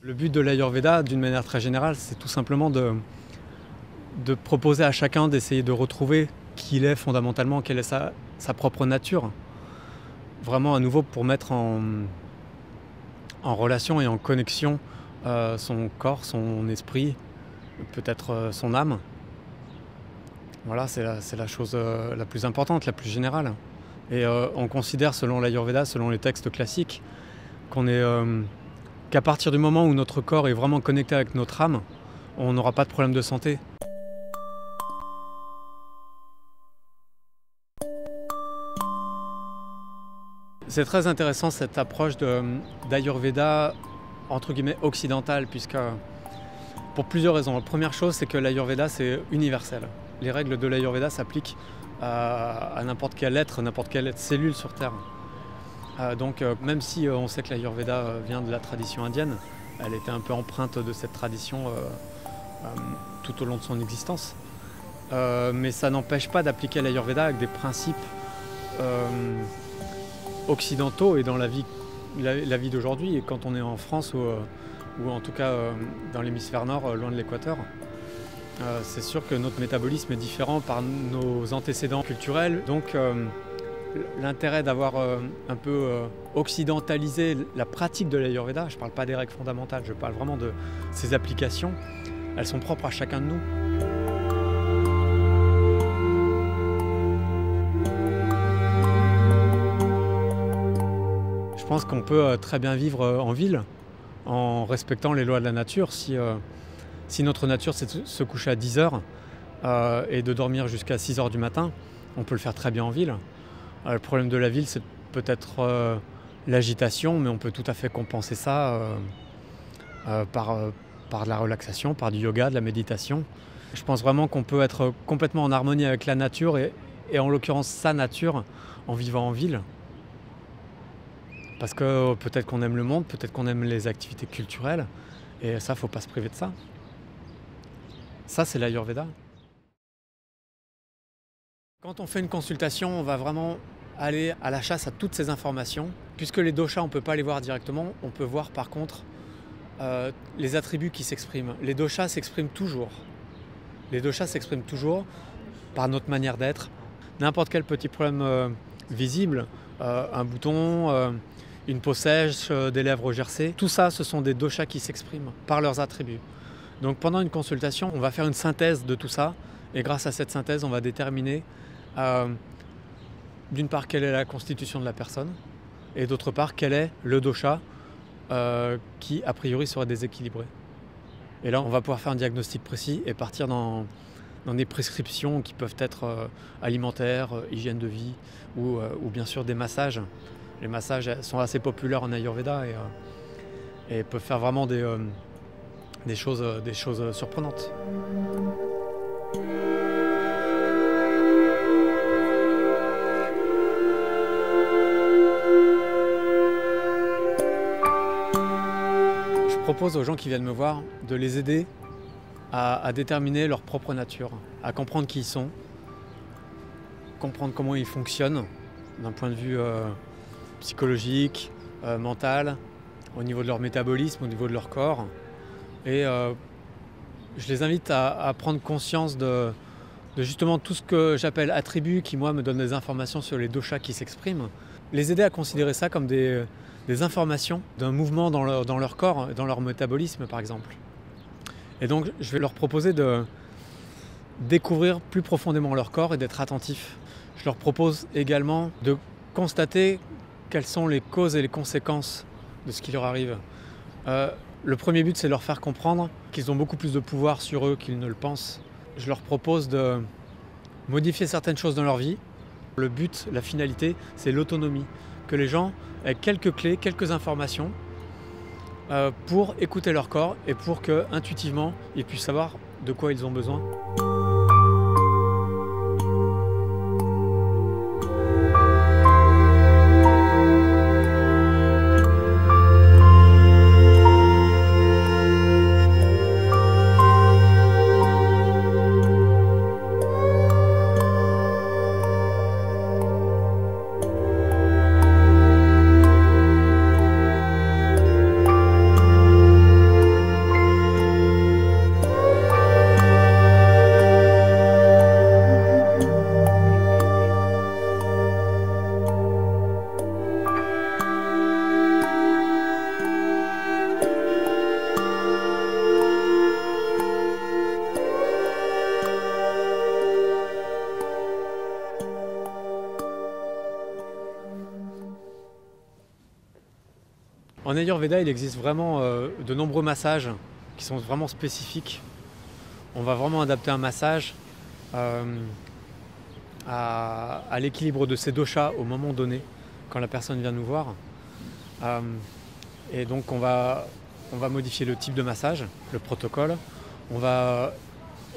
Le but de l'Ayurveda, d'une manière très générale, c'est tout simplement de proposer à chacun d'essayer de retrouver qui il est fondamentalement, quelle est sa propre nature. Vraiment à nouveau pour mettre en relation et en connexion son corps, son esprit, peut-être son âme. Voilà, c'est la chose la plus importante, la plus générale. Et on considère, selon l'Ayurveda, selon les textes classiques, qu'à partir du moment où notre corps est vraiment connecté avec notre âme, on n'aura pas de problème de santé. C'est très intéressant cette approche d'Ayurveda entre guillemets occidentale, puisque pour plusieurs raisons. La première chose, c'est que l'Ayurveda c'est universel. Les règles de l'Ayurveda s'appliquent à n'importe quel être, n'importe quelle cellule sur Terre. Donc même si on sait que l'Ayurveda vient de la tradition indienne, elle était un peu empreinte de cette tradition tout au long de son existence. Mais ça n'empêche pas d'appliquer l'Ayurveda avec des principes occidentaux et dans la vie d'aujourd'hui. Et quand on est en France ou en tout cas dans l'hémisphère nord, loin de l'équateur, c'est sûr que notre métabolisme est différent par nos antécédents culturels. Donc l'intérêt d'avoir un peu occidentalisé la pratique de l'Ayurveda, je ne parle pas des règles fondamentales, je parle vraiment de ses applications, elles sont propres à chacun de nous. Je pense qu'on peut très bien vivre en ville en respectant les lois de la nature. Si notre nature c'est de se coucher à 10 heures et de dormir jusqu'à 6 heures du matin, on peut le faire très bien en ville. Le problème de la ville, c'est peut-être l'agitation, mais on peut tout à fait compenser ça par de la relaxation, par du yoga, de la méditation. Je pense vraiment qu'on peut être complètement en harmonie avec la nature et en l'occurrence sa nature en vivant en ville. Parce que peut-être qu'on aime le monde, peut-être qu'on aime les activités culturelles, et ça, il ne faut pas se priver de ça. Ça, c'est l'Ayurveda. Quand on fait une consultation, on va vraiment aller à la chasse à toutes ces informations. Puisque les doshas, on ne peut pas les voir directement, on peut voir par contre les attributs qui s'expriment. Les doshas s'expriment toujours. Les doshas s'expriment toujours par notre manière d'être. N'importe quel petit problème visible, un bouton, une peau sèche, des lèvres gercées, tout ça, ce sont des doshas qui s'expriment par leurs attributs. Donc pendant une consultation, on va faire une synthèse de tout ça, et grâce à cette synthèse, on va déterminer d'une part quelle est la constitution de la personne, et d'autre part quel est le dosha qui a priori serait déséquilibré. Et là, on va pouvoir faire un diagnostic précis et partir dans des prescriptions qui peuvent être alimentaires, hygiène de vie ou bien sûr des massages. Les massages sont assez populaires en Ayurveda et peuvent faire vraiment des choses surprenantes. Je propose aux gens qui viennent me voir de les aider à déterminer leur propre nature, à comprendre qui ils sont, comprendre comment ils fonctionnent d'un point de vue psychologique, mental, au niveau de leur métabolisme, au niveau de leur corps. Et je les invite à prendre conscience de justement tout ce que j'appelle attributs qui, moi, me donnent des informations sur les doshas qui s'expriment. Les aider à considérer ça comme des informations d'un mouvement dans leur corps, dans leur métabolisme, par exemple. Et donc, je vais leur proposer de découvrir plus profondément leur corps et d'être attentifs. Je leur propose également de constater quelles sont les causes et les conséquences de ce qui leur arrive. Le premier but, c'est de leur faire comprendre qu'ils ont beaucoup plus de pouvoir sur eux qu'ils ne le pensent. Je leur propose de modifier certaines choses dans leur vie. Le but, la finalité, c'est l'autonomie. Que les gens aient quelques clés, quelques informations pour écouter leur corps et pour que, intuitivement, ils puissent savoir de quoi ils ont besoin. En Ayurveda, il existe vraiment de nombreux massages qui sont vraiment spécifiques. On va vraiment adapter un massage à l'équilibre de ses doshas au moment donné, quand la personne vient nous voir. Et donc on va modifier le type de massage, le protocole. On va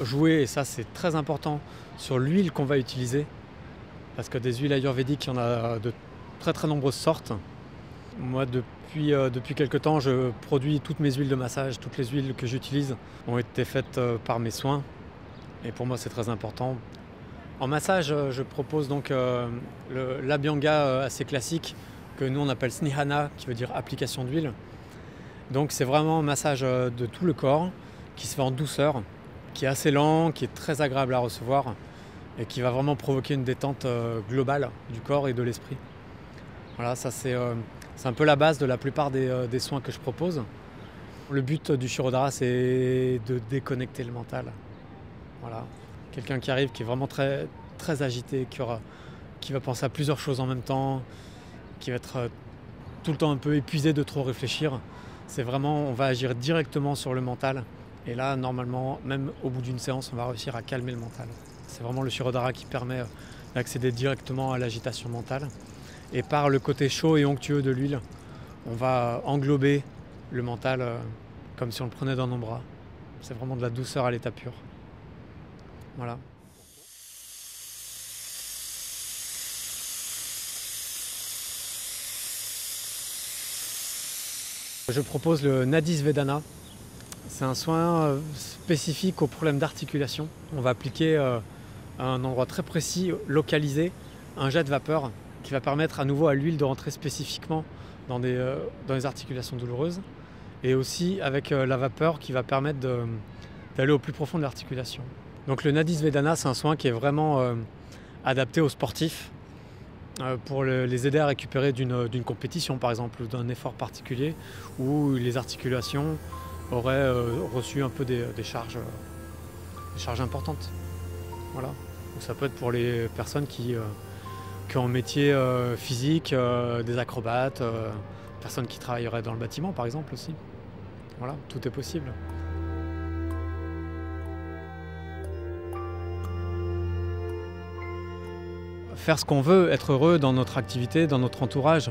jouer, et ça c'est très important, sur l'huile qu'on va utiliser. Parce que des huiles ayurvédiques, il y en a de très très nombreuses sortes. Moi depuis quelques temps, je produis toutes mes huiles de massage, toutes les huiles que j'utilise ont été faites par mes soins. Et pour moi c'est très important. En massage, je propose donc l'abhyanga assez classique, que nous on appelle snihana, qui veut dire application d'huile. Donc c'est vraiment un massage de tout le corps, qui se fait en douceur, qui est assez lent, qui est très agréable à recevoir, et qui va vraiment provoquer une détente globale du corps et de l'esprit. Voilà, ça c'est un peu la base de la plupart des soins que je propose. Le but du Shirodhara, c'est de déconnecter le mental. Voilà. Quelqu'un qui arrive, qui est vraiment très, très agité, qui va penser à plusieurs choses en même temps, qui va être tout le temps un peu épuisé de trop réfléchir. C'est vraiment, on va agir directement sur le mental. Et là, normalement, même au bout d'une séance, on va réussir à calmer le mental. C'est vraiment le Shirodhara qui permet d'accéder directement à l'agitation mentale. Et par le côté chaud et onctueux de l'huile, on va englober le mental comme si on le prenait dans nos bras. C'est vraiment de la douceur à l'état pur. Voilà. Je propose le Nadi Svedana. C'est un soin spécifique aux problèmes d'articulation. On va appliquer à un endroit très précis, localisé, un jet de vapeur qui va permettre à nouveau à l'huile de rentrer spécifiquement dans les articulations douloureuses, et aussi avec la vapeur qui va permettre d'aller au plus profond de l'articulation. Donc le Nadi Svedana, c'est un soin qui est vraiment adapté aux sportifs pour les aider à récupérer d'une compétition par exemple, ou d'un effort particulier où les articulations auraient reçu un peu des charges importantes. Voilà. Donc ça peut être pour les personnes qui ont un métier physique, des acrobates, personnes qui travailleraient dans le bâtiment par exemple aussi. Voilà, tout est possible. Faire ce qu'on veut, être heureux dans notre activité, dans notre entourage,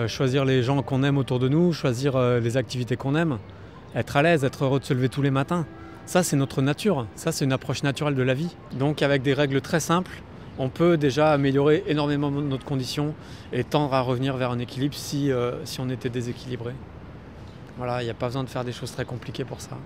choisir les gens qu'on aime autour de nous, choisir les activités qu'on aime, être à l'aise, être heureux de se lever tous les matins. Ça, c'est notre nature, ça, c'est une approche naturelle de la vie. Donc avec des règles très simples, on peut déjà améliorer énormément notre condition et tendre à revenir vers un équilibre si on était déséquilibré. Voilà, il n'y a pas besoin de faire des choses très compliquées pour ça.